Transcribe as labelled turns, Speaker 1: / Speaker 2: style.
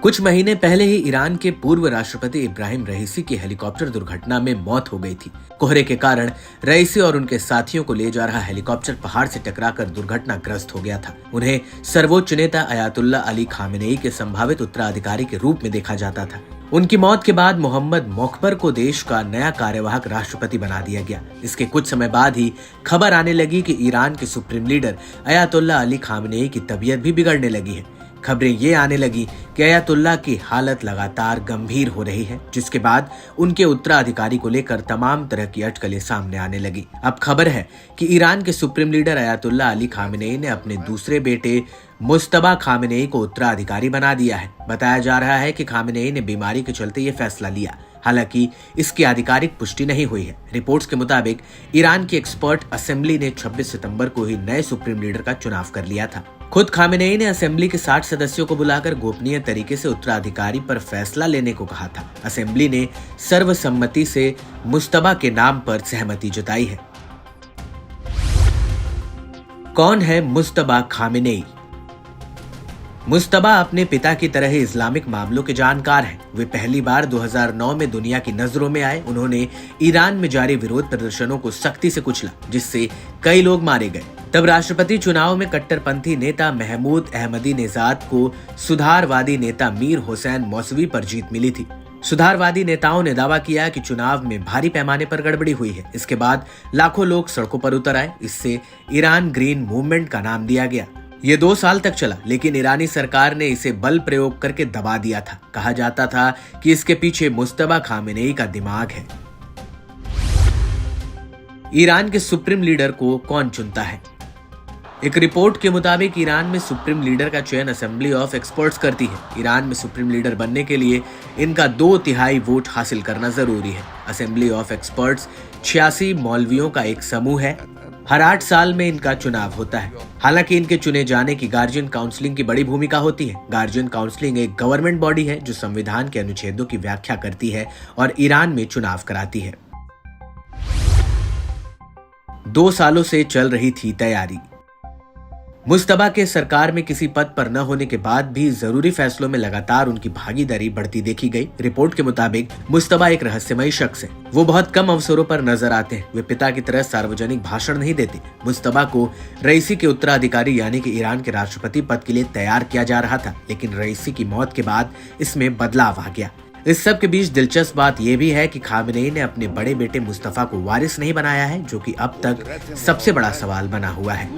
Speaker 1: कुछ महीने पहले ही ईरान के पूर्व राष्ट्रपति इब्राहिम रईसी की हेलीकॉप्टर दुर्घटना में मौत हो गई थी। कोहरे के कारण रईसी और उनके साथियों को ले जा रहा हेलीकॉप्टर पहाड़ से टकराकर दुर्घटनाग्रस्त हो गया था। उन्हें सर्वोच्च नेता अयातुल्ला अली खामेनेई के संभावित उत्तराधिकारी के रूप में देखा जाता था। उनकी मौत के बाद मोहम्मद मोकबर को देश का नया कार्यवाहक राष्ट्रपति बना दिया गया। इसके कुछ समय बाद ही खबर आने लगी कि ईरान के supreme leader Ayatollah Ali Khamenei की तबीयत भी बिगड़ने लगी है। खबरें ये आने लगी कि अयातुल्ला की हालत लगातार गंभीर हो रही है, जिसके बाद उनके उत्तराधिकारी को लेकर तमाम तरह की अटकलें सामने आने लगी। अब खबर है कि ईरान के supreme leader Ayatollah Ali Khamenei ने अपने दूसरे बेटे मुज्तबा खामेनेई को उत्तराधिकारी बना दिया है। बताया जा रहा है कि खामेनेई ने बीमारी के चलते ये फैसला लिया। हालांकि इसकी आधिकारिक पुष्टि नहीं हुई है। रिपोर्ट्स के मुताबिक ईरान की एक्सपर्ट असेंबली ने 26 सितंबर को ही नए सुप्रीम लीडर का चुनाव कर लिया था। खुद खामेनेई ने असेंबली के 60 सदस्यों को बुलाकर गोपनीय तरीके से उत्तराधिकारी पर फैसला लेने को कहा था। असेंबली ने सर्वसम्मति से मुज्तबा के नाम पर सहमति जताई है। कौन है मुज्तबा खामेनेई? मुज्तबा अपने पिता की तरह ही इस्लामिक मामलों के जानकार हैं। वे पहली बार 2009 में दुनिया की नजरों में आए। उन्होंने ईरान में जारी विरोध प्रदर्शनों को सख्ती से कुचला, जिससे कई लोग मारे गए। तब राष्ट्रपति चुनाव में कट्टरपंथी नेता महमूद अहमदीनेजाद को सुधारवादी नेता मीर हुसैन मौसवी पर जीत मिली थी। सुधारवादी नेताओं ने दावा किया कि चुनाव में भारी पैमाने पर गड़बड़ी हुई है। इसके बाद लाखों लोग सड़कों पर उतर आए। इससे ईरान ग्रीन मूवमेंट का नाम दिया गया। ये 2 साल तक चला, लेकिन ईरानी सरकार ने इसे बल प्रयोग करके दबा दिया था। कहा जाता था कि इसके पीछे मुज्तबा खामेनेई का दिमाग है। ईरान के सुप्रीम लीडर को कौन चुनता है? एक रिपोर्ट के मुताबिक ईरान में सुप्रीम लीडर का चयन असेंबली ऑफ एक्सपर्ट्स करती है। ईरान में सुप्रीम लीडर बनने के लिए इनका 2/3 वोट हासिल करना जरूरी है। असेंबली ऑफ एक्सपर्ट्स 86 मौलवियों का एक समूह है। हर 8 साल में इनका चुनाव होता है। हालांकि इनके चुने जाने की गार्जियन काउंसलिंग की बड़ी भूमिका होती है। गार्जियन काउंसलिंग एक गवर्नमेंट बॉडी है जो संविधान के अनुच्छेदों की व्याख्या करती है और ईरान में चुनाव कराती है। 2 सालों से चल रही थी तैयारी। मुज्तबा के सरकार में किसी पद पर न होने के बाद भी जरूरी फैसलों में लगातार उनकी भागीदारी बढ़ती देखी गई। रिपोर्ट के मुताबिक मुज्तबा एक रहस्यमयी शख्स है। वो बहुत कम अवसरों पर नजर आते हैं। वे पिता की तरह सार्वजनिक भाषण नहीं देते। मुज्तबा को रईसी के उत्तराधिकारी यानी कि ईरान के राष्ट्रपति पद के लिए तैयार किया जा रहा था, लेकिन रईसी की मौत के बाद इसमें बदलाव आ गया। इस सब के बीच दिलचस्प बात यह भी है कि खामेनेई ने अपने बड़े बेटे मुस्तफा को वारिस नहीं बनाया है, जो कि अब तक सबसे बड़ा सवाल बना हुआ है।